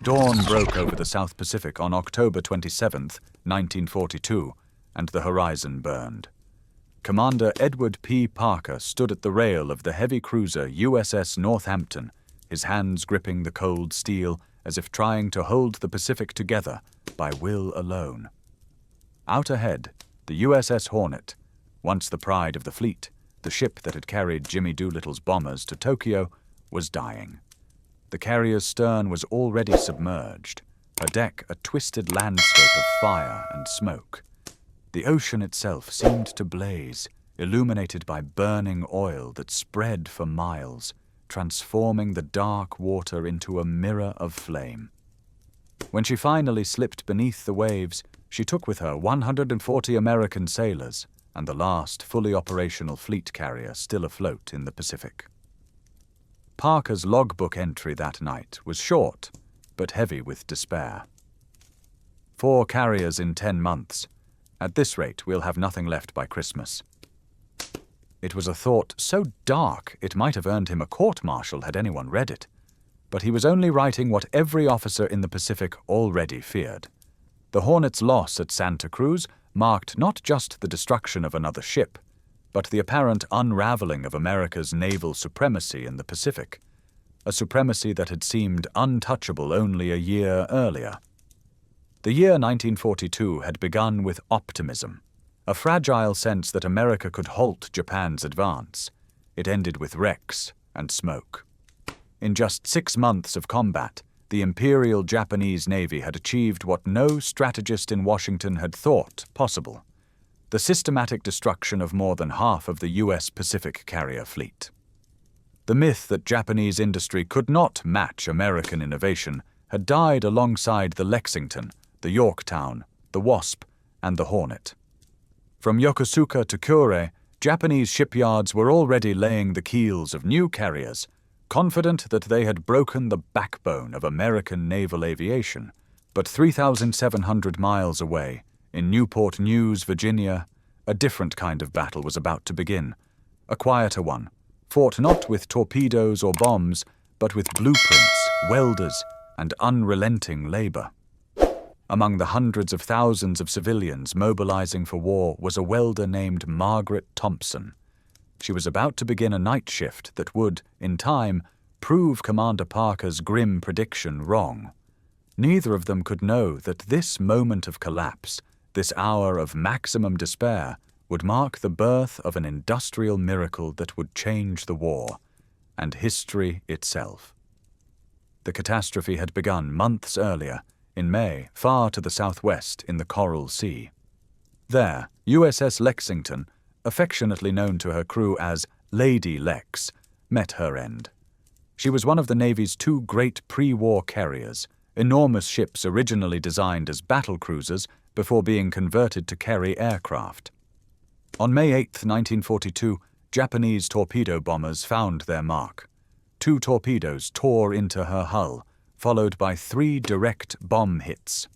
Dawn broke over the South Pacific on October 27, 1942, and the horizon burned. Commander Edward P. Parker stood at the rail of the heavy cruiser USS Northampton, his hands gripping the cold steel as if trying to hold the Pacific together by will alone. Out ahead, the USS Hornet, once the pride of the fleet, the ship that had carried Jimmy Doolittle's bombers to Tokyo, was dying. The carrier's stern was already submerged, her deck a twisted landscape of fire and smoke. The ocean itself seemed to blaze, illuminated by burning oil that spread for miles, transforming the dark water into a mirror of flame. When she finally slipped beneath the waves, she took with her 140 American sailors and the last fully operational fleet carrier still afloat in the Pacific. Parker's logbook entry that night was short, but heavy with despair. 4 carriers in 10 months. At this rate, we'll have nothing left by Christmas. It was a thought so dark it might have earned him a court-martial had anyone read it. But he was only writing what every officer in the Pacific already feared. The Hornet's loss at Santa Cruz marked not just the destruction of another ship, but the apparent unraveling of America's naval supremacy in the Pacific, a supremacy that had seemed untouchable only a year earlier. The year 1942 had begun with optimism, a fragile sense that America could halt Japan's advance. It ended with wrecks and smoke. In just 6 months of combat, the Imperial Japanese Navy had achieved what no strategist in Washington had thought possible: the systematic destruction of more than half of the U.S. Pacific carrier fleet. The myth that Japanese industry could not match American innovation had died alongside the Lexington, the Yorktown, the Wasp, and the Hornet. From Yokosuka to Kure, Japanese shipyards were already laying the keels of new carriers, confident that they had broken the backbone of American naval aviation. But 3,700 miles away, in Newport News, Virginia, a different kind of battle was about to begin, a quieter one, fought not with torpedoes or bombs, but with blueprints, welders, and unrelenting labor. Among the hundreds of thousands of civilians mobilizing for war was a welder named Margaret Thompson. She was about to begin a night shift that would, in time, prove Commander Parker's grim prediction wrong. Neither of them could know that this moment of collapse, this hour of maximum despair, would mark the birth of an industrial miracle that would change the war, and history itself. The catastrophe had begun months earlier, in May, far to the southwest in the Coral Sea. There, USS Lexington, affectionately known to her crew as Lady Lex, met her end. She was one of the Navy's 2 great pre-war carriers, enormous ships originally designed as battle cruisers before being converted to carry aircraft. On May 8, 1942, Japanese torpedo bombers found their mark. 2 torpedoes tore into her hull, followed by 3 direct bomb hits.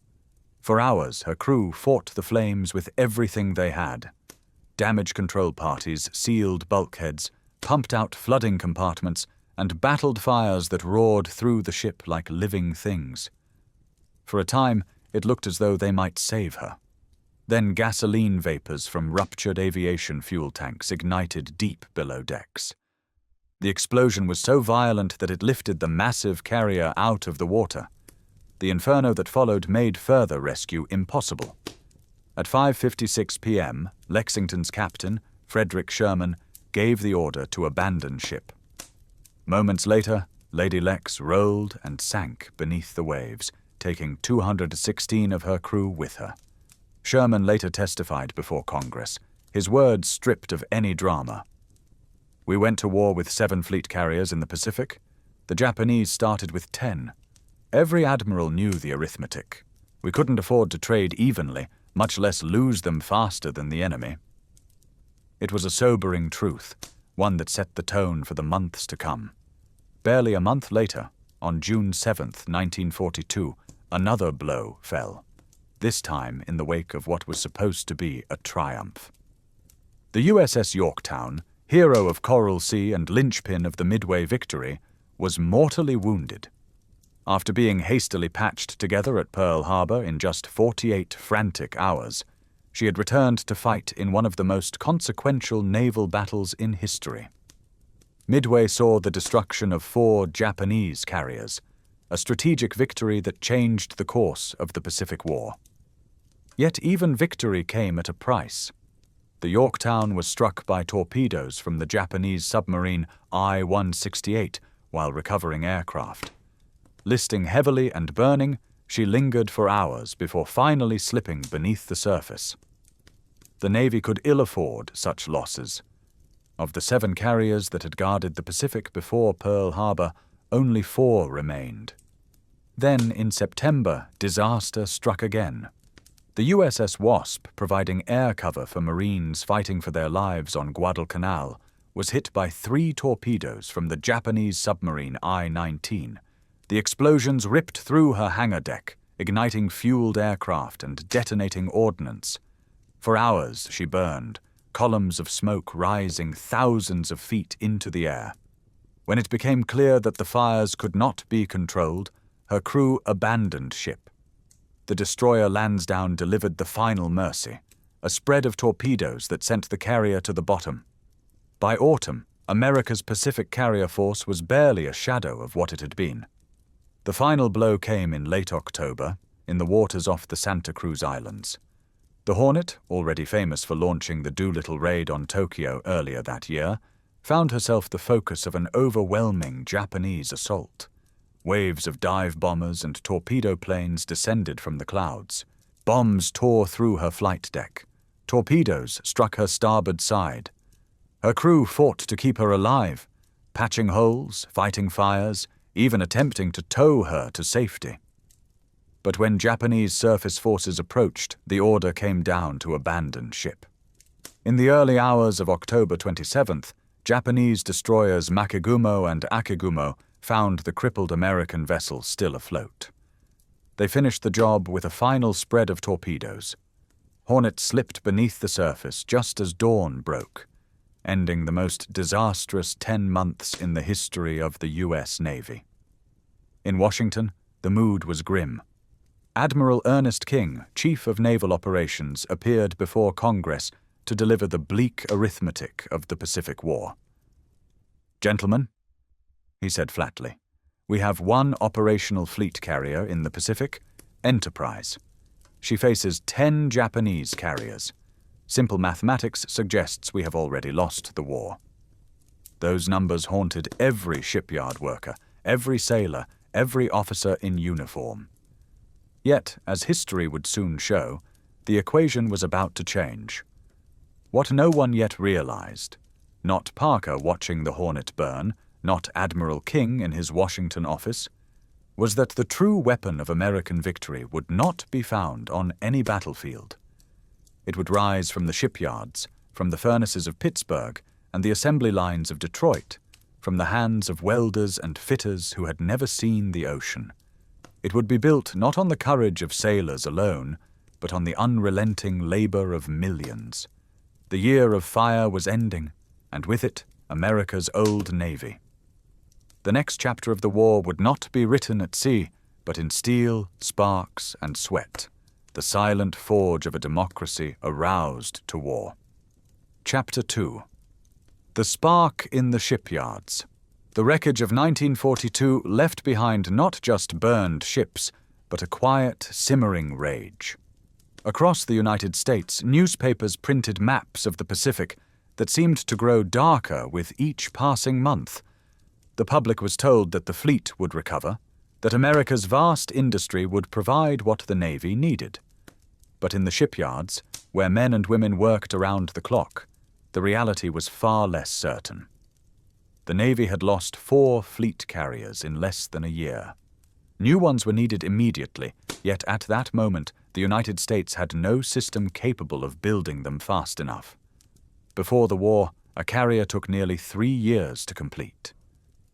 For hours, her crew fought the flames with everything they had. Damage control parties sealed bulkheads, pumped out flooding compartments, and battled fires that roared through the ship like living things. For a time, it looked as though they might save her. Then gasoline vapors from ruptured aviation fuel tanks ignited deep below decks. The explosion was so violent that it lifted the massive carrier out of the water. The inferno that followed made further rescue impossible. At 5:56 p.m., Lexington's captain, Frederick Sherman, gave the order to abandon ship. Moments later, Lady Lex rolled and sank beneath the waves, taking 216 of her crew with her. Sherman later testified before Congress, his words stripped of any drama. "We went to war with 7 fleet carriers in the Pacific. The Japanese started with 10. Every admiral knew the arithmetic. We couldn't afford to trade evenly, much less lose them faster than the enemy." It was a sobering truth, one that set the tone for the months to come. Barely a month later, on June 7, 1942, another blow fell, this time in the wake of what was supposed to be a triumph. The USS Yorktown, hero of Coral Sea and linchpin of the Midway victory, was mortally wounded. After being hastily patched together at Pearl Harbor in just 48 frantic hours, she had returned to fight in one of the most consequential naval battles in history. Midway saw the destruction of 4 Japanese carriers, a strategic victory that changed the course of the Pacific War. Yet even victory came at a price. The Yorktown was struck by torpedoes from the Japanese submarine I-168 while recovering aircraft. Listing heavily and burning, she lingered for hours before finally slipping beneath the surface. The Navy could ill afford such losses. Of the 7 carriers that had guarded the Pacific before Pearl Harbor, only 4 remained. Then, in September, disaster struck again. The USS Wasp, providing air cover for Marines fighting for their lives on Guadalcanal, was hit by 3 torpedoes from the Japanese submarine I-19. The explosions ripped through her hangar deck, igniting fueled aircraft and detonating ordnance. For hours she burned, columns of smoke rising thousands of feet into the air. When it became clear that the fires could not be controlled, her crew abandoned ship. The destroyer Lansdowne delivered the final mercy, a spread of torpedoes that sent the carrier to the bottom. By autumn, America's Pacific carrier force was barely a shadow of what it had been. The final blow came in late October, in the waters off the Santa Cruz Islands. The Hornet, already famous for launching the Doolittle raid on Tokyo earlier that year, found herself the focus of an overwhelming Japanese assault. Waves of dive bombers and torpedo planes descended from the clouds. Bombs tore through her flight deck. Torpedoes struck her starboard side. Her crew fought to keep her alive, patching holes, fighting fires, even attempting to tow her to safety. But when Japanese surface forces approached, the order came down to abandon ship. In the early hours of October 27th, Japanese destroyers Makigumo and Akigumo found the crippled American vessel still afloat. They finished the job with a final spread of torpedoes. Hornet slipped beneath the surface just as dawn broke, ending the most disastrous 10 months in the history of the U.S. Navy. In Washington, the mood was grim. Admiral Ernest King, Chief of Naval Operations, appeared before Congress to deliver the bleak arithmetic of the Pacific War. "Gentlemen," he said flatly, "we have 1 operational fleet carrier in the Pacific, Enterprise. She faces 10 Japanese carriers. Simple mathematics suggests we have already lost the war." Those numbers haunted every shipyard worker, every sailor, every officer in uniform. Yet, as history would soon show, the equation was about to change. What no one yet realized, not Parker watching the Hornet burn, not Admiral King in his Washington office, was that the true weapon of American victory would not be found on any battlefield. It would rise from the shipyards, from the furnaces of Pittsburgh and the assembly lines of Detroit, from the hands of welders and fitters who had never seen the ocean. It would be built not on the courage of sailors alone, but on the unrelenting labor of millions. The year of fire was ending, and with it, America's old Navy. The next chapter of the war would not be written at sea, but in steel, sparks, and sweat, the silent forge of a democracy aroused to war. Chapter 2. The Spark in the Shipyards. The wreckage of 1942 left behind not just burned ships, but a quiet, simmering rage. Across the United States, newspapers printed maps of the Pacific that seemed to grow darker with each passing month. The public was told that the fleet would recover, that America's vast industry would provide what the Navy needed. But in the shipyards, where men and women worked around the clock, the reality was far less certain. The Navy had lost 4 fleet carriers in less than a year. New ones were needed immediately, yet at that moment the United States had no system capable of building them fast enough. Before the war, a carrier took nearly 3 years to complete.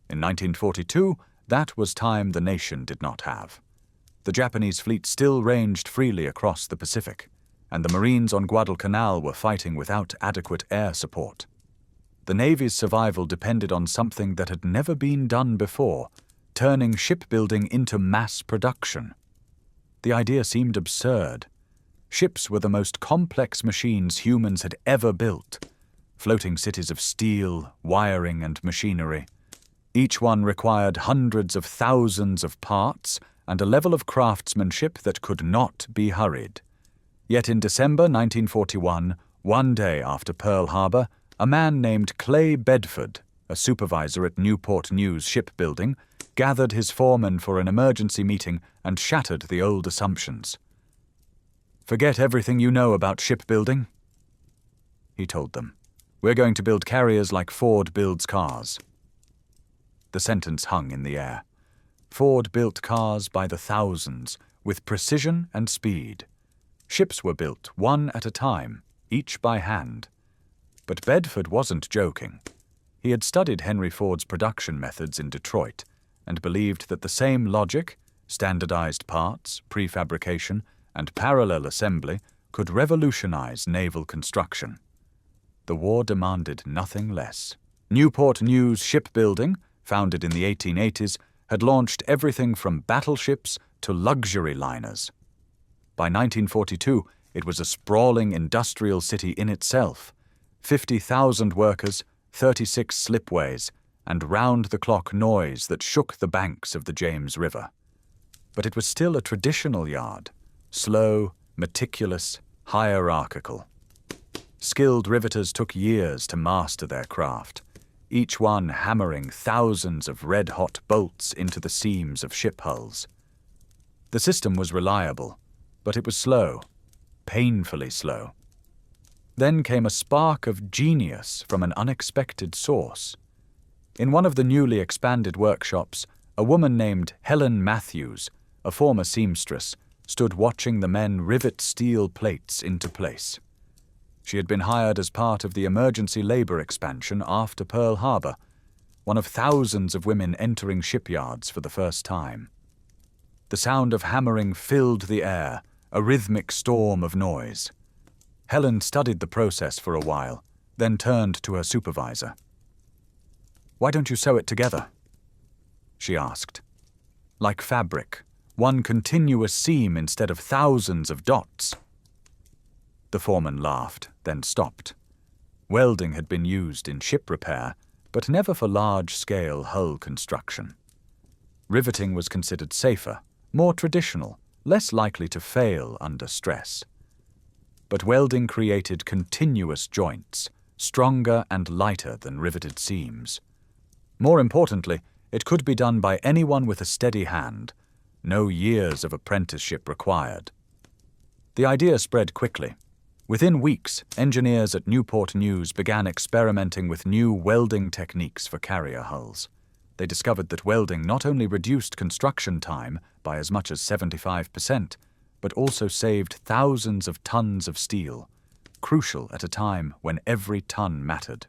In 1942, that was time the nation did not have. The Japanese fleet still ranged freely across the Pacific, and the Marines on Guadalcanal were fighting without adequate air support. The Navy's survival depended on something that had never been done before, turning shipbuilding into mass production. The idea seemed absurd. Ships were the most complex machines humans had ever built, floating cities of steel, wiring, and machinery. Each one required hundreds of thousands of parts and a level of craftsmanship that could not be hurried. Yet in December 1941, one day after Pearl Harbor, a man named Clay Bedford, a supervisor at Newport News Shipbuilding, gathered his foremen for an emergency meeting and shattered the old assumptions. "Forget everything you know about shipbuilding," he told them. "We're going to build carriers like Ford builds cars." The sentence hung in the air. Ford built cars by the thousands, with precision and speed. Ships were built one at a time, each by hand. But Bedford wasn't joking. He had studied Henry Ford's production methods in Detroit and believed that the same logic, standardized parts, prefabrication, and parallel assembly could revolutionize naval construction. The war demanded nothing less. Newport News Shipbuilding, founded in the 1880s, had launched everything from battleships to luxury liners. By 1942, it was a sprawling industrial city in itself. 50,000 workers, 36 slipways, and round-the-clock noise that shook the banks of the James River. But it was still a traditional yard, slow, meticulous, hierarchical. Skilled riveters took years to master their craft, each one hammering thousands of red-hot bolts into the seams of ship hulls. The system was reliable, but it was slow, painfully slow. Then came a spark of genius from an unexpected source. In one of the newly expanded workshops, a woman named Helen Matthews, a former seamstress, stood watching the men rivet steel plates into place. She had been hired as part of the emergency labor expansion after Pearl Harbor, one of thousands of women entering shipyards for the first time. The sound of hammering filled the air, a rhythmic storm of noise. Helen studied the process for a while, then turned to her supervisor. "Why don't you sew it together?" she asked. "Like fabric, one continuous seam instead of thousands of dots." The foreman laughed, then stopped. Welding had been used in ship repair, but never for large-scale hull construction. Riveting was considered safer, more traditional, less likely to fail under stress. But welding created continuous joints, stronger and lighter than riveted seams. More importantly, it could be done by anyone with a steady hand, no years of apprenticeship required. The idea spread quickly. Within weeks, engineers at Newport News began experimenting with new welding techniques for carrier hulls. They discovered that welding not only reduced construction time by as much as 75%, but also saved thousands of tons of steel, crucial at a time when every ton mattered.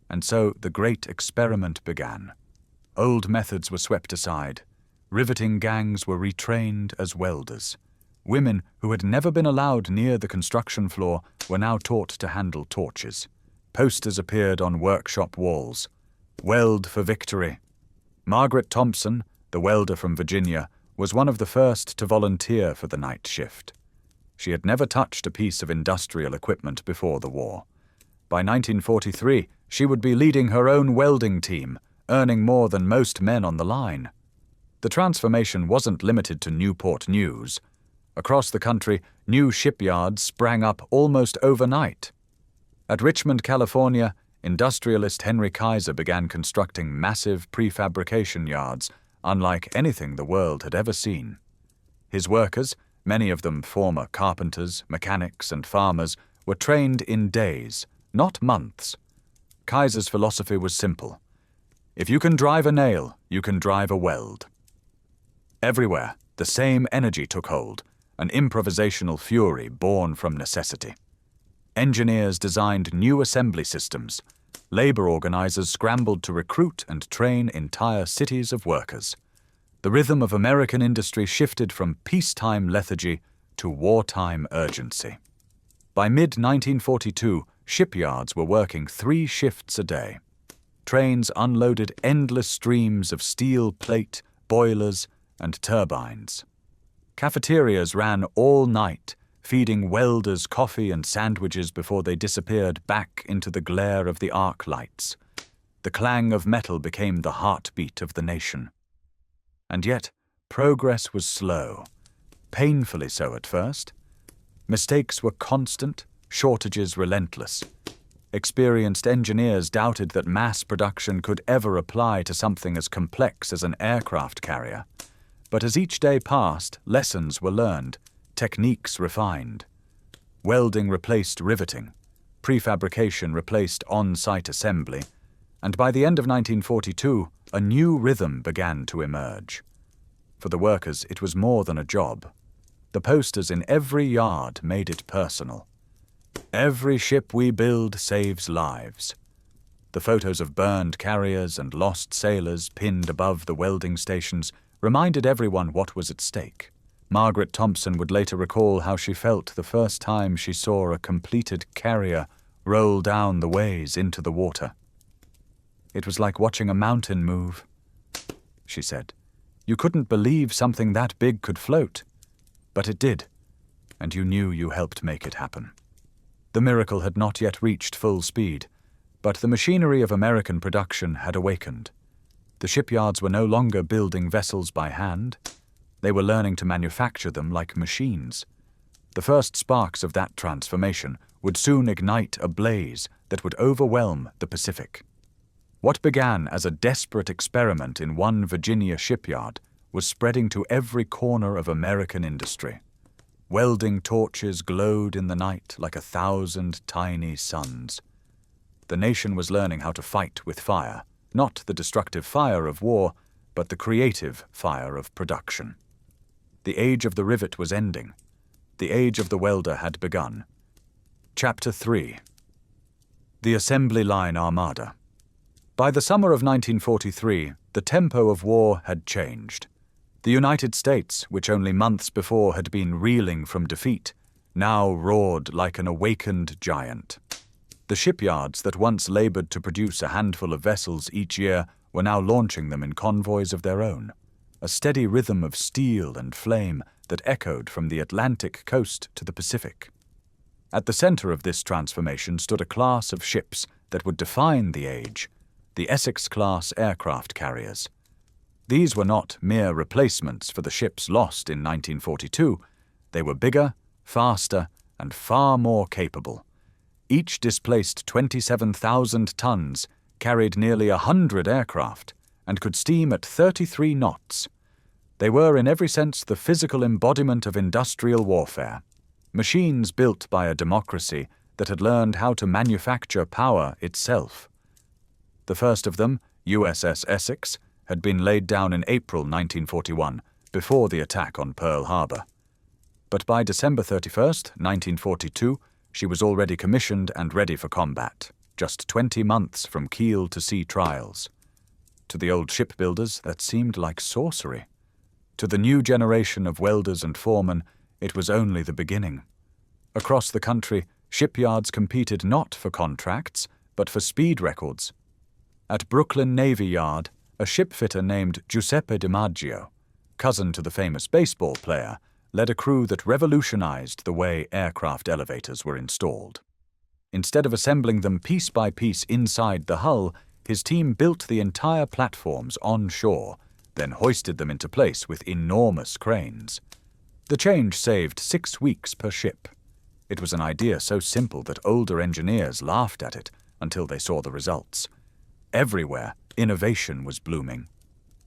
And so the great experiment began. Old methods were swept aside. Riveting gangs were retrained as welders. Women who had never been allowed near the construction floor were now taught to handle torches. Posters appeared on workshop walls. "Weld for victory." Margaret Thompson, the welder from Virginia, was one of the first to volunteer for the night shift. She had never touched a piece of industrial equipment before the war. By 1943, she would be leading her own welding team, earning more than most men on the line. The transformation wasn't limited to Newport News. Across the country, new shipyards sprang up almost overnight. At Richmond, California, industrialist Henry Kaiser began constructing massive prefabrication yards, unlike anything the world had ever seen. His workers, many of them former carpenters, mechanics, and farmers, were trained in days, not months. Kaiser's philosophy was simple. If you can drive a nail, you can drive a weld. Everywhere, the same energy took hold, an improvisational fury born from necessity. Engineers designed new assembly systems. Labor organizers scrambled to recruit and train entire cities of workers. The rhythm of American industry shifted from peacetime lethargy to wartime urgency. By mid-1942, shipyards were working 3 shifts a day. trains unloaded endless streams of steel plate, boilers, and turbines. Cafeterias ran all night, feeding welders coffee and sandwiches before they disappeared back into the glare of the arc lights. The clang of metal became the heartbeat of the nation. And yet, progress was slow, painfully so at first. Mistakes were constant, shortages relentless. Experienced engineers doubted that mass production could ever apply to something as complex as an aircraft carrier. But as each day passed, lessons were learned, techniques refined. Welding replaced riveting, prefabrication replaced on-site assembly, and by the end of 1942, a new rhythm began to emerge. For the workers, it was more than a job. The posters in every yard made it personal. Every ship we build saves lives. The photos of burned carriers and lost sailors pinned above the welding stations reminded everyone what was at stake. Margaret Thompson would later recall how she felt the first time she saw a completed carrier roll down the ways into the water. "It was like watching a mountain move," she said. "You couldn't believe something that big could float. But it did, and you knew you helped make it happen." The miracle had not yet reached full speed, but the machinery of American production had awakened. The shipyards were no longer building vessels by hand. They were learning to manufacture them like machines. The first sparks of that transformation would soon ignite a blaze that would overwhelm the Pacific. What began as a desperate experiment in one Virginia shipyard was spreading to every corner of American industry. Welding torches glowed in the night like 1,000 tiny suns. The nation was learning how to fight with fire, not the destructive fire of war, but the creative fire of production. The age of the rivet was ending. The age of the welder had begun. Chapter 3. The Assembly Line Armada. By the summer of 1943, the tempo of war had changed. The United States, which only months before had been reeling from defeat, now roared like an awakened giant. The shipyards that once labored to produce a handful of vessels each year were now launching them in convoys of their own, a steady rhythm of steel and flame that echoed from the Atlantic coast to the Pacific. At the center of this transformation stood a class of ships that would define the age, the Essex-class aircraft carriers. These were not mere replacements for the ships lost in 1942. They were bigger, faster, and far more capable. Each displaced 27,000 tons, carried nearly 100 aircraft, and could steam at 33 knots. They were in every sense the physical embodiment of industrial warfare, machines built by a democracy that had learned how to manufacture power itself. The first of them, USS Essex, had been laid down in April 1941, before the attack on Pearl Harbor. But by December 31st, 1942, she was already commissioned and ready for combat, just 20 months from keel to sea trials. To the old shipbuilders, that seemed like sorcery. To the new generation of welders and foremen, it was only the beginning. Across the country, shipyards competed not for contracts, but for speed records. At Brooklyn Navy Yard, a shipfitter named Giuseppe DiMaggio, cousin to the famous baseball player, led a crew that revolutionized the way aircraft elevators were installed. Instead of assembling them piece by piece inside the hull, his team built the entire platforms on shore, then hoisted them into place with enormous cranes. The change saved 6 weeks per ship. It was an idea so simple that older engineers laughed at it until they saw the results. Everywhere, innovation was blooming.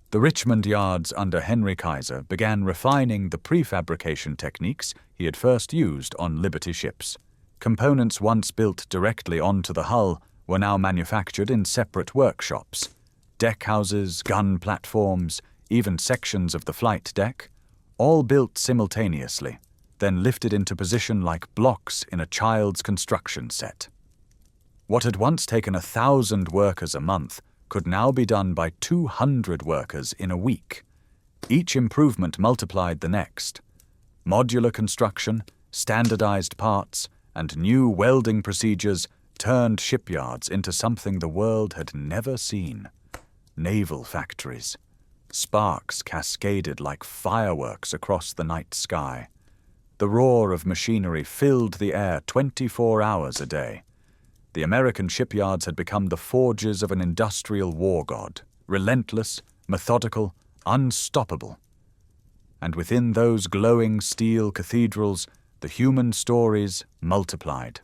The Richmond yards under Henry Kaiser began refining the prefabrication techniques he had first used on Liberty ships. Components once built directly onto the hull were now manufactured in separate workshops. Deck houses, gun platforms, even sections of the flight deck, all built simultaneously, then lifted into position like blocks in a child's construction set. What had once taken 1,000 workers a month could now be done by 200 workers in a week. Each improvement multiplied the next. Modular construction, standardized parts, and new welding procedures turned shipyards into something the world had never seen. Naval factories. Sparks cascaded like fireworks across the night sky. The roar of machinery filled the air 24 hours a day. The American shipyards had become the forges of an industrial war god, relentless, methodical, unstoppable. And within those glowing steel cathedrals, the human stories multiplied.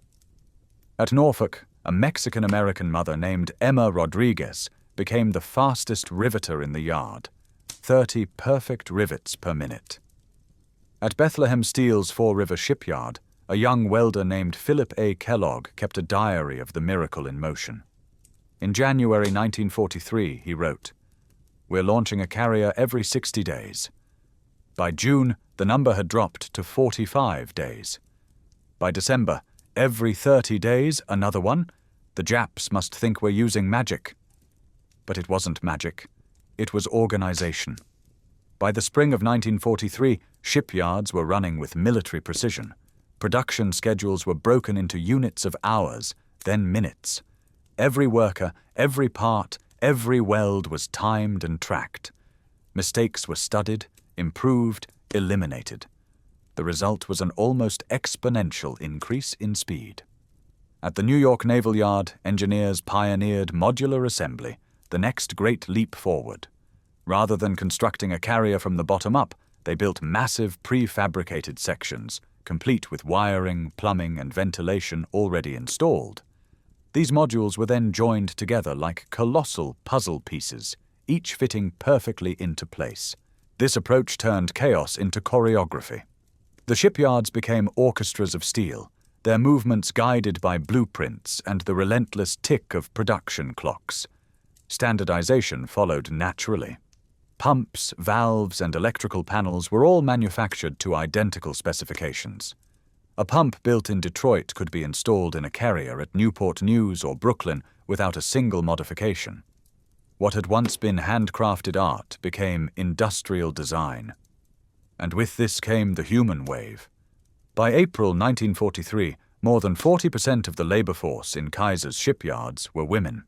At Norfolk, a Mexican-American mother named Emma Rodriguez became the fastest riveter in the yard, 30 perfect rivets per minute. At Bethlehem Steel's Four River Shipyard, a young welder named Philip A. Kellogg kept a diary of the miracle in motion. In January 1943, he wrote, "We're launching a carrier every 60 days. By June, the number had dropped to 45 days. By December, every 30 days, another one. The Japs must think we're using magic." But it wasn't magic. It was organization. By the spring of 1943, shipyards were running with military precision. Production schedules were broken into units of hours, then minutes. Every worker, every part, every weld was timed and tracked. Mistakes were studied, improved, eliminated. The result was an almost exponential increase in speed. At the New York Naval Yard, engineers pioneered modular assembly, the next great leap forward. Rather than constructing a carrier from the bottom up, they built massive prefabricated sections, complete with wiring, plumbing, and ventilation already installed. These modules were then joined together like colossal puzzle pieces, each fitting perfectly into place. This approach turned chaos into choreography. The shipyards became orchestras of steel, their movements guided by blueprints and the relentless tick of production clocks. Standardization followed naturally. Pumps, valves, and electrical panels were all manufactured to identical specifications. A pump built in Detroit could be installed in a carrier at Newport News or Brooklyn without a single modification. What had once been handcrafted art became industrial design. And with this came the human wave. By April 1943, more than 40% of the labor force in Kaiser's shipyards were women.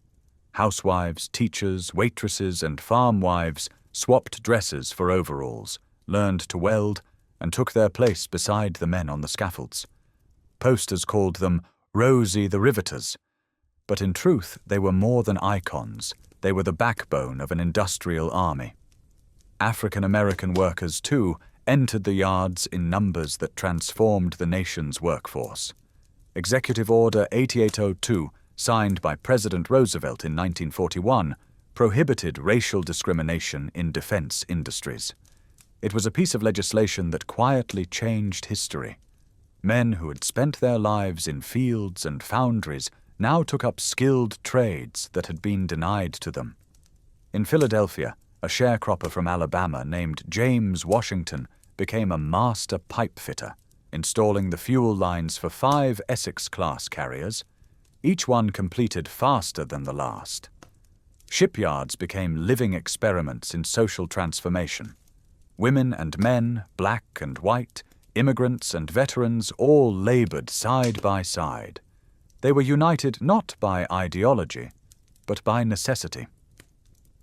Housewives, teachers, waitresses, and farm wives swapped dresses for overalls, learned to weld, and took their place beside the men on the scaffolds. Posters called them Rosie the Riveters. But in truth, they were more than icons. They were the backbone of an industrial army. African-American workers, too, entered the yards in numbers that transformed the nation's workforce. Executive Order 8802, signed by President Roosevelt in 1941, prohibited racial discrimination in defense industries. It was a piece of legislation that quietly changed history. Men who had spent their lives in fields and foundries now took up skilled trades that had been denied to them. In Philadelphia, a sharecropper from Alabama named James Washington became a master pipe fitter, installing the fuel lines for 5 Essex-class carriers, each one completed faster than the last. Shipyards became living experiments in social transformation. Women and men, black and white, immigrants and veterans all labored side by side. They were united not by ideology, but by necessity.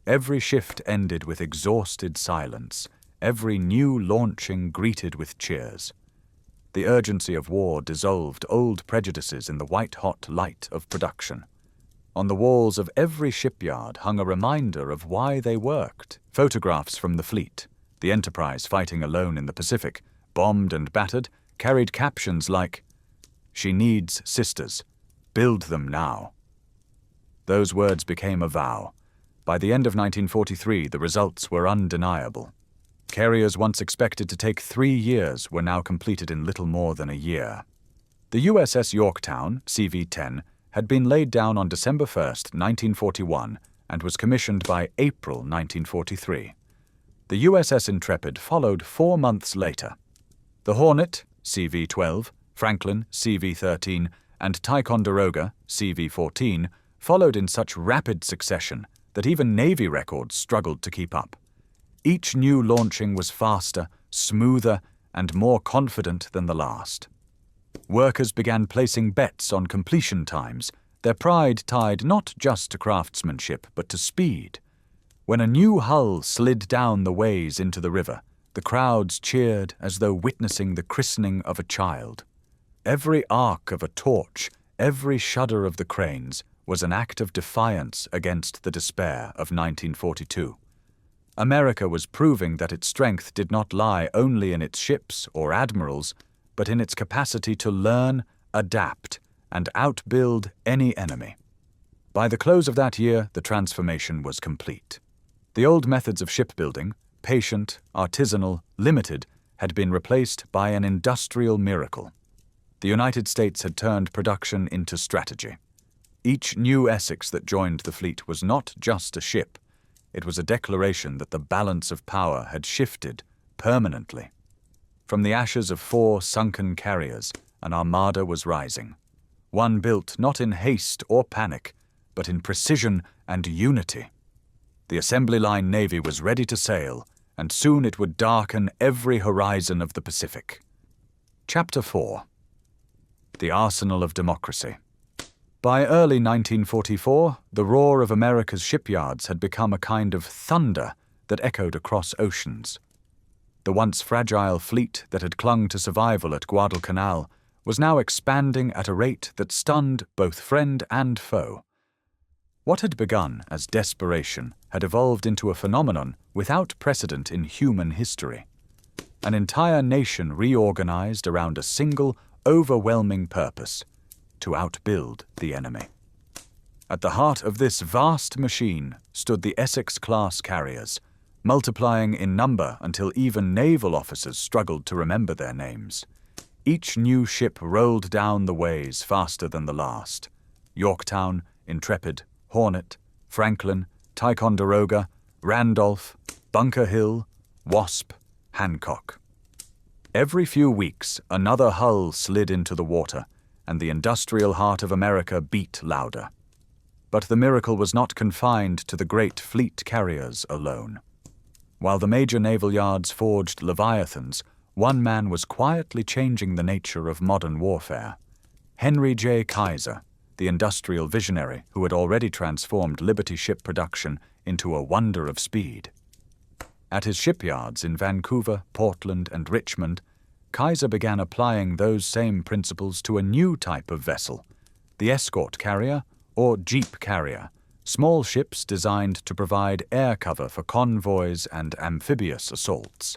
Every shift ended with exhausted silence, every new launching greeted with cheers. The urgency of war dissolved old prejudices in the white-hot light of production. On the walls of every shipyard hung a reminder of why they worked. Photographs from the fleet, the Enterprise fighting alone in the Pacific, bombed and battered, carried captions like, "She needs sisters. Build them now." Those words became a vow. By the end of 1943, the results were undeniable. Carriers once expected to take 3 years were now completed in little more than a year. The USS Yorktown, CV-10, had been laid down on December 1, 1941, and was commissioned by April 1943. The USS Intrepid followed 4 months later. The Hornet, CV-12, Franklin, CV-13, and Ticonderoga, CV-14, followed in such rapid succession that even Navy records struggled to keep up. Each new launching was faster, smoother, and more confident than the last. Workers began placing bets on completion times their pride tied not just to craftsmanship but to speed. When a new hull slid down the ways into the river, the crowds cheered as though witnessing the christening of a child. Every arc of a torch, every shudder of the cranes, was an act of defiance against the despair of 1942. America was proving that its strength did not lie only in its ships or admirals, but in its capacity to learn, adapt, and outbuild any enemy. By the close of that year, the transformation was complete. The old methods of shipbuilding, patient, artisanal, limited, had been replaced by an industrial miracle. The United States had turned production into strategy. Each new Essex that joined the fleet was not just a ship. It was a declaration that the balance of power had shifted permanently. From the ashes of 4 sunken carriers, an armada was rising. One built not in haste or panic, but in precision and unity. The assembly line navy was ready to sail, and soon it would darken every horizon of the Pacific. Chapter 4. The Arsenal of Democracy. By early 1944, the roar of America's shipyards had become a kind of thunder that echoed across oceans. The once fragile fleet that had clung to survival at Guadalcanal was now expanding at a rate that stunned both friend and foe. What had begun as desperation had evolved into a phenomenon without precedent in human history. An entire nation reorganized around a single, overwhelming purpose: to outbuild the enemy. At the heart of this vast machine stood the Essex-class carriers, multiplying in number until even naval officers struggled to remember their names. Each new ship rolled down the ways faster than the last: Yorktown, Intrepid, Hornet, Franklin, Ticonderoga, Randolph, Bunker Hill, Wasp, Hancock. Every few weeks, another hull slid into the water, and the industrial heart of America beat louder. But the miracle was not confined to the great fleet carriers alone. While the major naval yards forged leviathans, one man was quietly changing the nature of modern warfare: Henry J. Kaiser, the industrial visionary who had already transformed Liberty ship production into a wonder of speed. At his shipyards in Vancouver, Portland, and Richmond, Kaiser began applying those same principles to a new type of vessel: the escort carrier or jeep carrier, small ships designed to provide air cover for convoys and amphibious assaults.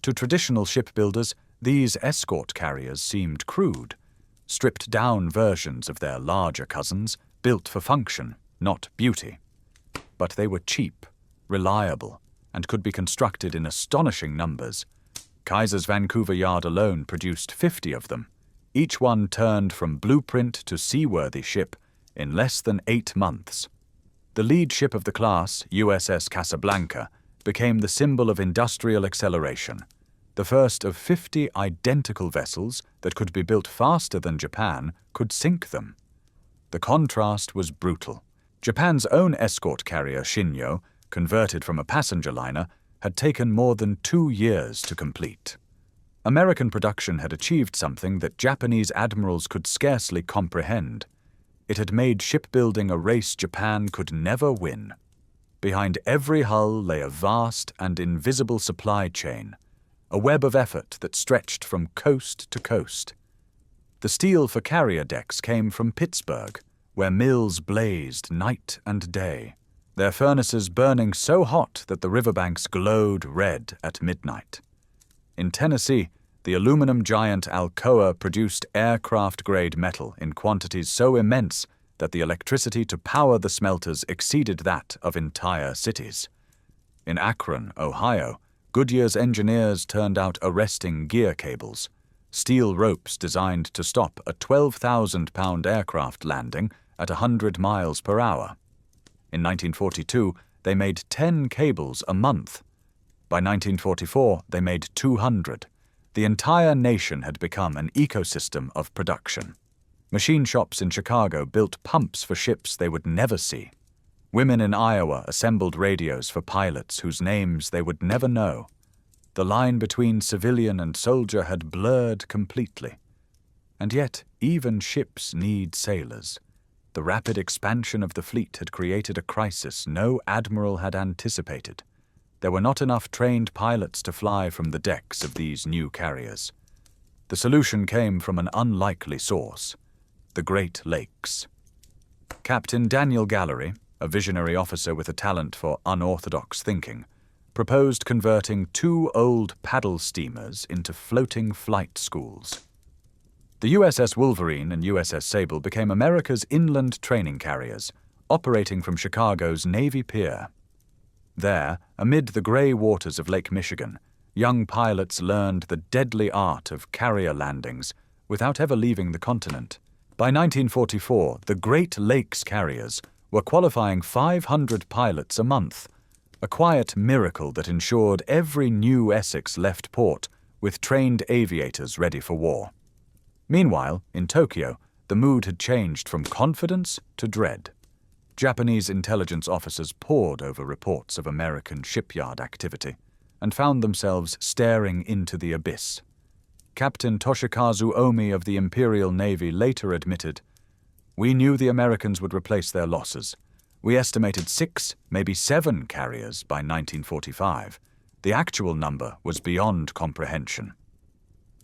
To traditional shipbuilders, these escort carriers seemed crude, stripped-down versions of their larger cousins, built for function, not beauty. But they were cheap, reliable, and could be constructed in astonishing numbers. Kaiser's Vancouver yard alone produced 50 of them, each one turned from blueprint to seaworthy ship in less than 8 months. The lead ship of the class, USS Casablanca, became the symbol of industrial acceleration, the first of 50 identical vessels that could be built faster than Japan could sink them. The contrast was brutal. Japan's own escort carrier, Hiryū, converted from a passenger liner, had taken more than 2 years to complete. American production had achieved something that Japanese admirals could scarcely comprehend. It had made shipbuilding a race Japan could never win. Behind every hull lay a vast and invisible supply chain, a web of effort that stretched from coast to coast. The steel for carrier decks came from Pittsburgh, where mills blazed night and day, their furnaces burning so hot that the riverbanks glowed red at midnight. In Tennessee, the aluminum giant Alcoa produced aircraft-grade metal in quantities so immense that the electricity to power the smelters exceeded that of entire cities. In Akron, Ohio, Goodyear's engineers turned out arresting gear cables, steel ropes designed to stop a 12,000-pound aircraft landing at 100 miles per hour. In 1942, they made 10 cables a month. By 1944, they made 200. The entire nation had become an ecosystem of production. Machine shops in Chicago built pumps for ships they would never see. Women in Iowa assembled radios for pilots whose names they would never know. The line between civilian and soldier had blurred completely. And yet, even ships need sailors. The rapid expansion of the fleet had created a crisis no admiral had anticipated. There were not enough trained pilots to fly from the decks of these new carriers. The solution came from an unlikely source: the Great Lakes. Captain Daniel Gallery, a visionary officer with a talent for unorthodox thinking, proposed converting 2 old paddle steamers into floating flight schools. The USS Wolverine and USS Sable became America's inland training carriers, operating from Chicago's Navy Pier. There, amid the gray waters of Lake Michigan, young pilots learned the deadly art of carrier landings without ever leaving the continent. By 1944, the Great Lakes carriers were qualifying 500 pilots a month, a quiet miracle that ensured every new Essex left port with trained aviators ready for war. Meanwhile, in Tokyo, the mood had changed from confidence to dread. Japanese intelligence officers pored over reports of American shipyard activity and found themselves staring into the abyss. Captain Toshikazu Omi of the Imperial Navy later admitted, "We knew the Americans would replace their losses. We estimated 6, maybe 7 carriers by 1945. The actual number was beyond comprehension."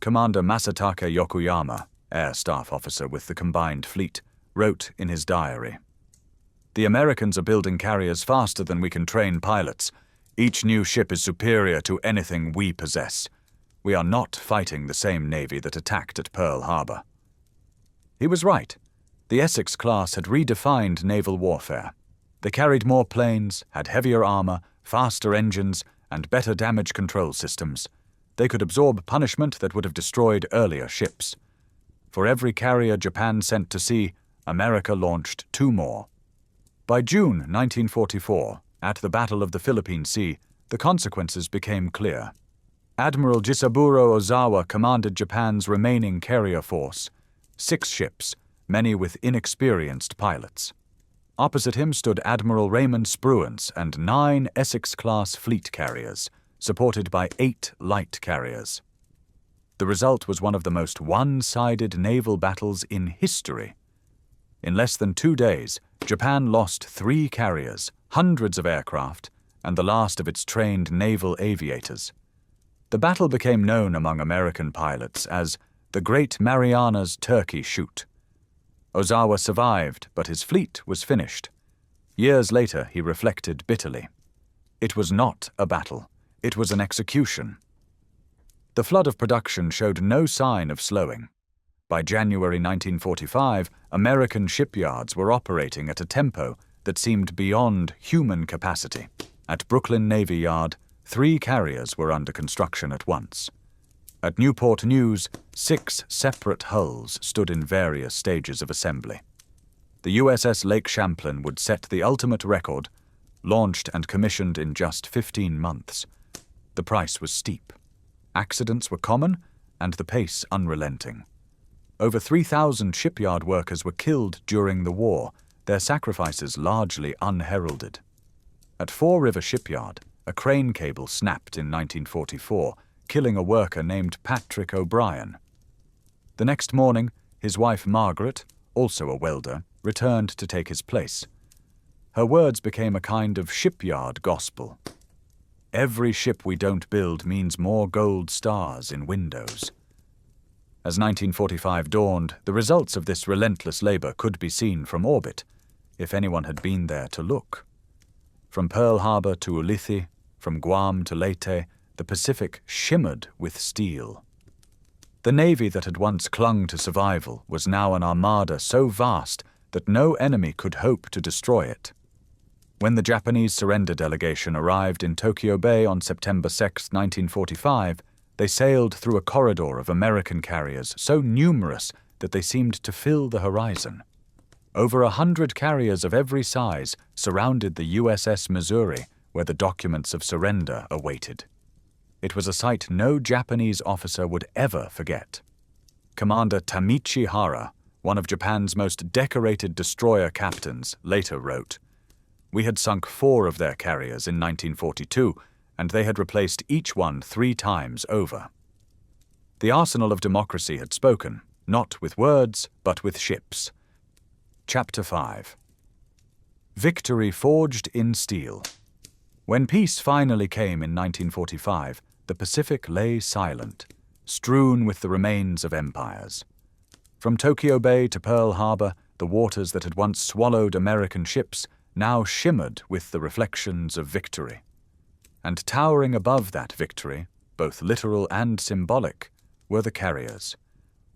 Commander Masataka Yokoyama, air staff officer with the combined fleet, wrote in his diary, "The Americans are building carriers faster than we can train pilots. Each new ship is superior to anything we possess. We are not fighting the same Navy that attacked at Pearl Harbor." He was right. The Essex class had redefined naval warfare. They carried more planes, had heavier armor, faster engines, and better damage control systems. They could absorb punishment that would have destroyed earlier ships. For every carrier Japan sent to sea, America launched 2 more. By June 1944, at the Battle of the Philippine Sea, the consequences became clear. Admiral Jisaburo Ozawa commanded Japan's remaining carrier force, 6 ships, many with inexperienced pilots. Opposite him stood Admiral Raymond Spruance and 9 Essex-class fleet carriers, supported by 8 light carriers. The result was one of the most one-sided naval battles in history. In less than 2 days, Japan lost 3 carriers, hundreds of aircraft, and the last of its trained naval aviators. The battle became known among American pilots as the Great Marianas Turkey Shoot. Ozawa survived, but his fleet was finished. Years later, he reflected bitterly. It was not a battle. It was an execution. The flood of production showed no sign of slowing. By January 1945, American shipyards were operating at a tempo that seemed beyond human capacity. At Brooklyn Navy Yard, 3 carriers were under construction at once. At Newport News, 6 separate hulls stood in various stages of assembly. The USS Lake Champlain would set the ultimate record, launched and commissioned in just 15 months. The price was steep. Accidents were common, and the pace unrelenting. Over 3,000 shipyard workers were killed during the war, their sacrifices largely unheralded. At Fore River Shipyard, a crane cable snapped in 1944, killing a worker named Patrick O'Brien. The next morning, his wife Margaret, also a welder, returned to take his place. Her words became a kind of shipyard gospel. "Every ship we don't build means more gold stars in windows." As 1945 dawned, the results of this relentless labor could be seen from orbit, if anyone had been there to look. From Pearl Harbor to Ulithi, from Guam to Leyte, the Pacific shimmered with steel. The Navy that had once clung to survival was now an armada so vast that no enemy could hope to destroy it. When the Japanese surrender delegation arrived in Tokyo Bay on September 6, 1945, they sailed through a corridor of American carriers so numerous that they seemed to fill the horizon. Over 100 carriers of every size surrounded the USS Missouri, where the documents of surrender awaited. It was a sight no Japanese officer would ever forget. Commander Tamichi Hara, one of Japan's most decorated destroyer captains, later wrote, "We had sunk 4 of their carriers in 1942, and they had replaced each one 3 times over." The arsenal of democracy had spoken, not with words, but with ships. Chapter 5. Victory Forged in Steel. When peace finally came in 1945, the Pacific lay silent, strewn with the remains of empires. From Tokyo Bay to Pearl Harbor, the waters that had once swallowed American ships now shimmered with the reflections of victory. And towering above that victory, both literal and symbolic, were the carriers.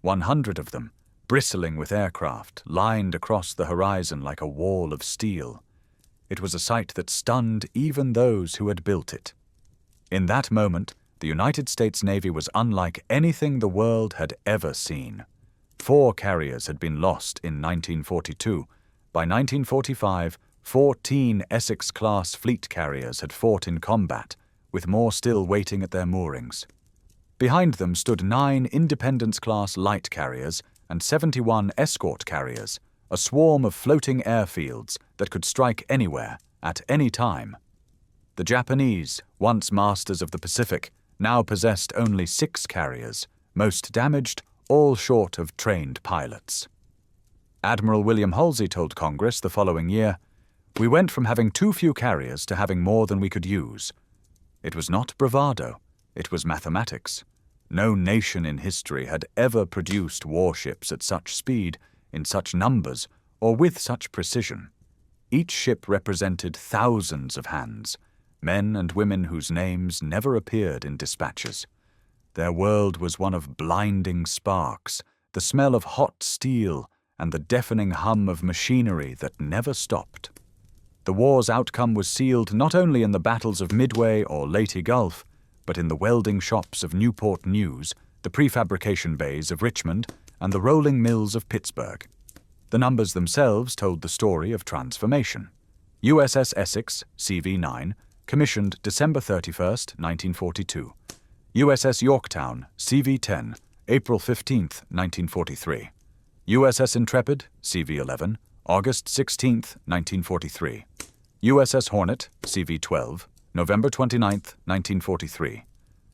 100 of them, bristling with aircraft, lined across the horizon like a wall of steel. It was a sight that stunned even those who had built it. In that moment, the United States Navy was unlike anything the world had ever seen. 4 carriers had been lost in 1942. By 1945, 14 Essex-class fleet carriers had fought in combat, with more still waiting at their moorings. Behind them stood 9 Independence-class light carriers and 71 escort carriers, a swarm of floating airfields that could strike anywhere, at any time. The Japanese, once masters of the Pacific, now possessed only 6 carriers, most damaged, all short of trained pilots. Admiral William Halsey told Congress the following year, "We went from having too few carriers to having more than we could use. It was not bravado, it was mathematics. No nation in history had ever produced warships at such speed, in such numbers, or with such precision. Each ship represented thousands of hands, men and women whose names never appeared in dispatches. Their world was one of blinding sparks, the smell of hot steel, and the deafening hum of machinery that never stopped. The war's outcome was sealed not only in the battles of Midway or Leyte Gulf, but in the welding shops of Newport News, the prefabrication bays of Richmond, and the rolling mills of Pittsburgh. The numbers themselves told the story of transformation. USS Essex, CV-9, commissioned December 31, 1942. USS Yorktown, CV-10, April 15, 1943. USS Intrepid, CV-11, August 16, 1943. USS Hornet, CV-12, November 29, 1943.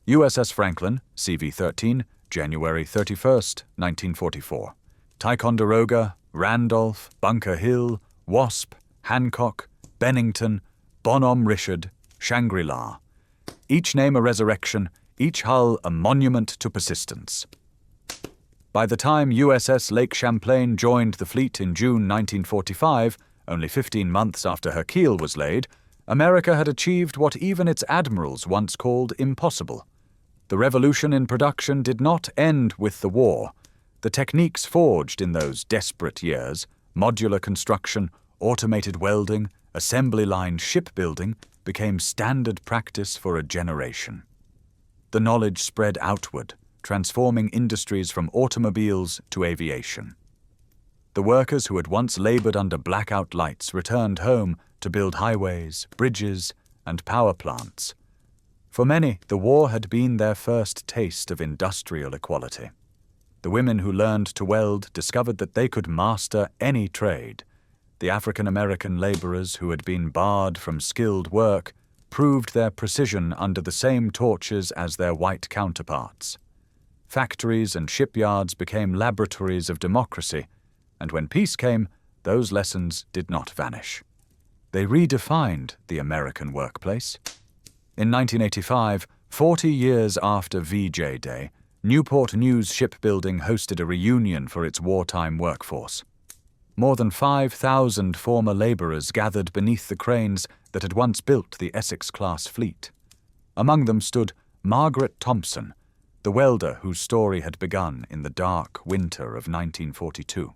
USS Franklin, CV-13, January 31, 1944. Ticonderoga, Randolph, Bunker Hill, Wasp, Hancock, Bennington, Bonhomme Richard, Shangri-La. Each name a resurrection, each hull a monument to persistence. By the time USS Lake Champlain joined the fleet in June 1945, only 15 months after her keel was laid, America had achieved what even its admirals once called impossible. The revolution in production did not end with the war. The techniques forged in those desperate years, modular construction, automated welding, assembly line shipbuilding, became standard practice for a generation. The knowledge spread outward, transforming industries from automobiles to aviation. The workers who had once labored under blackout lights returned home to build highways, bridges, and power plants. For many, the war had been their first taste of industrial equality. The women who learned to weld discovered that they could master any trade. The African-American laborers who had been barred from skilled work proved their precision under the same torches as their white counterparts. Factories and shipyards became laboratories of democracy, and when peace came, those lessons did not vanish. They redefined the American workplace. In 1985, 40 years after VJ Day, Newport News Shipbuilding hosted a reunion for its wartime workforce. More than 5,000 former laborers gathered beneath the cranes that had once built the Essex-class fleet. Among them stood Margaret Thompson, the welder whose story had begun in the dark winter of 1942.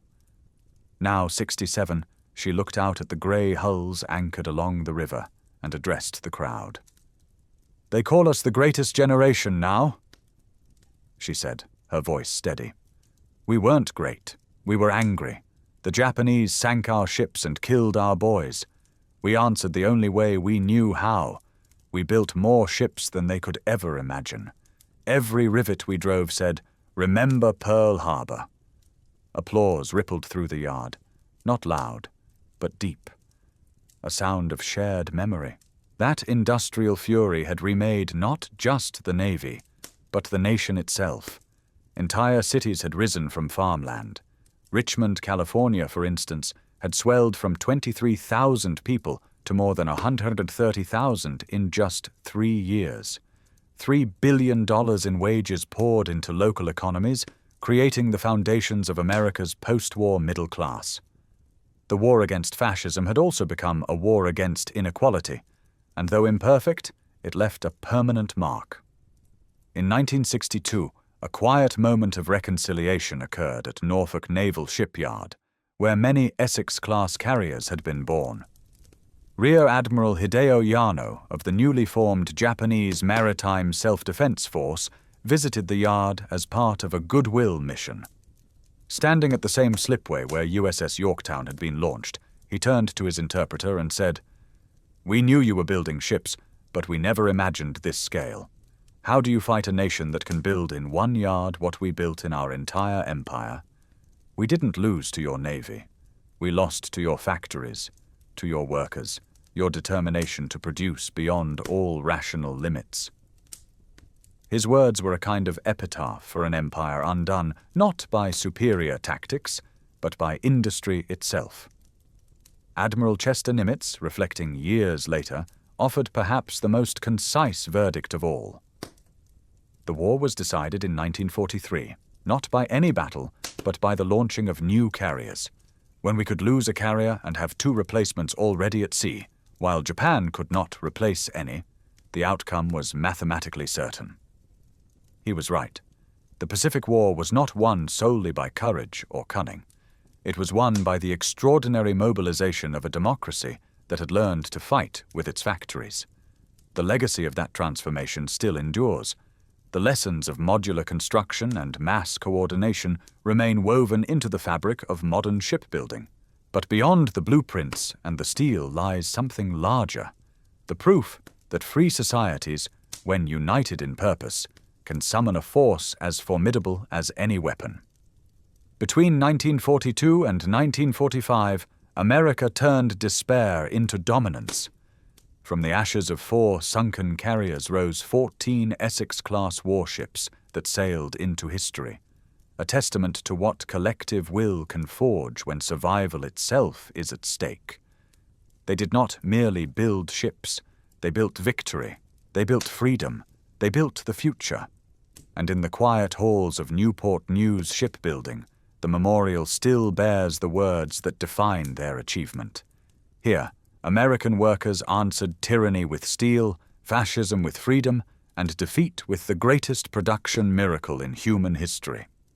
Now 67, she looked out at the grey hulls anchored along the river and addressed the crowd. "They call us the greatest generation now," she said, her voice steady. "We weren't great. We were angry. The Japanese sank our ships and killed our boys. We answered the only way we knew how. We built more ships than they could ever imagine. Every rivet we drove said, 'Remember Pearl Harbor.'" Applause rippled through the yard, not loud, but deep. A sound of shared memory. That industrial fury had remade not just the Navy, but the nation itself. Entire cities had risen from farmland. Richmond, California, for instance, had swelled from 23,000 people to more than 130,000 in just 3 years. $3 billion in wages poured into local economies, creating the foundations of America's post-war middle class. The war against fascism had also become a war against inequality, and though imperfect, it left a permanent mark. In 1962, a quiet moment of reconciliation occurred at Norfolk Naval Shipyard, where many Essex-class carriers had been born. Rear Admiral Hideo Yano of the newly formed Japanese Maritime Self-Defense Force visited the yard as part of a goodwill mission. Standing at the same slipway where USS Yorktown had been launched, he turned to his interpreter and said, "We knew you were building ships, but we never imagined this scale. How do you fight a nation that can build in one yard what we built in our entire empire? We didn't lose to your navy. We lost to your factories, to your workers, your determination to produce beyond all rational limits." His words were a kind of epitaph for an empire undone not by superior tactics, but by industry itself. Admiral Chester Nimitz, reflecting years later, offered perhaps the most concise verdict of all. The war was decided in 1943, not by any battle, but by the launching of new carriers. When we could lose a carrier and have 2 replacements already at sea, while Japan could not replace any, the outcome was mathematically certain. He was right. The Pacific War was not won solely by courage or cunning. It was won by the extraordinary mobilization of a democracy that had learned to fight with its factories. The legacy of that transformation still endures. The lessons of modular construction and mass coordination remain woven into the fabric of modern shipbuilding. But beyond the blueprints and the steel lies something larger, the proof that free societies, when united in purpose, can summon a force as formidable as any weapon. Between 1942 and 1945, America turned despair into dominance. From the ashes of 4 sunken carriers rose 14 Essex-class warships that sailed into history, a testament to what collective will can forge when survival itself is at stake. They did not merely build ships, they built victory, they built freedom, they built the future. And in the quiet halls of Newport News shipbuilding, the memorial still bears the words that define their achievement. Here, American workers answered tyranny with steel, fascism with freedom, and defeat with the greatest production miracle in human history.